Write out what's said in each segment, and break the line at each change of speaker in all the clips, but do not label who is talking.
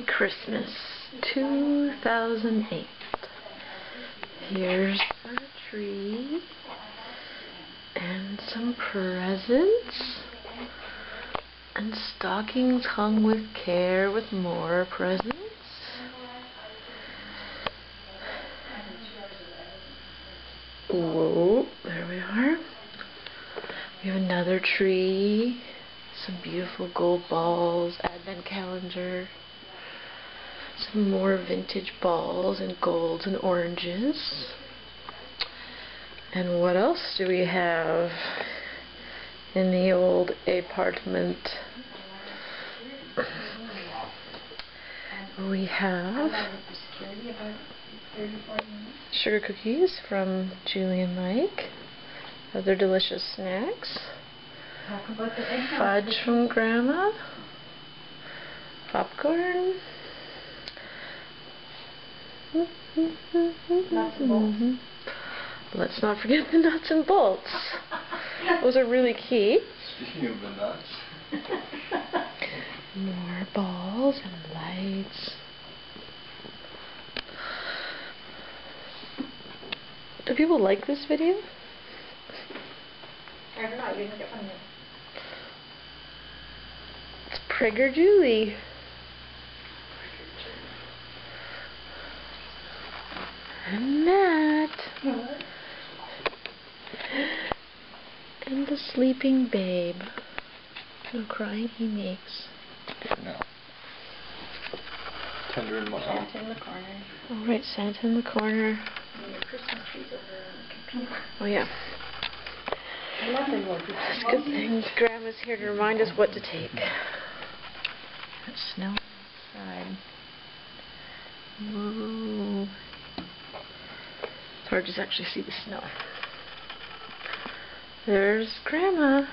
Christmas 2008. Here's our tree and some presents and stockings hung with care with more presents. Whoa, there we are. We have another tree, some beautiful gold balls, advent calendar, some more vintage balls and golds and oranges. And what else do we have in the old apartment? We have sugar cookies from Julie and Mike, other delicious snacks, fudge from Grandma, popcorn,
nuts and bolts.
Let's not forget the nuts and bolts. Those are really key.
Speaking of the nuts.
More balls and lights. Do people like this video?
I don't know, you didn't get one.
It's Prager Julie. And Matt. And the sleeping babe. No crying he makes.
No. Tender and mild.
Santa in the corner.
Alright, Santa in the corner.
And your Christmas tree's over on the computer.
Oh yeah.
Nothing more.
It's good things. Grandma's here to remind us what to take. It's snowing outside. Whoa. It's hard to actually see the snow. There's Grandma.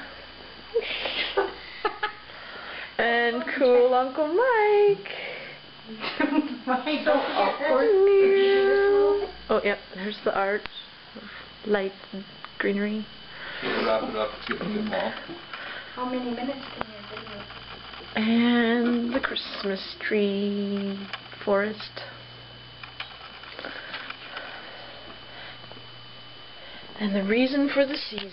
And cool Uncle Mike.
Mine, don't awkward.
Oh, yep, there's the art of light and greenery.
We'll wrap it up. It's getting a bit long.
How many minutes can you video?
And the Christmas tree forest. And the reason for the season.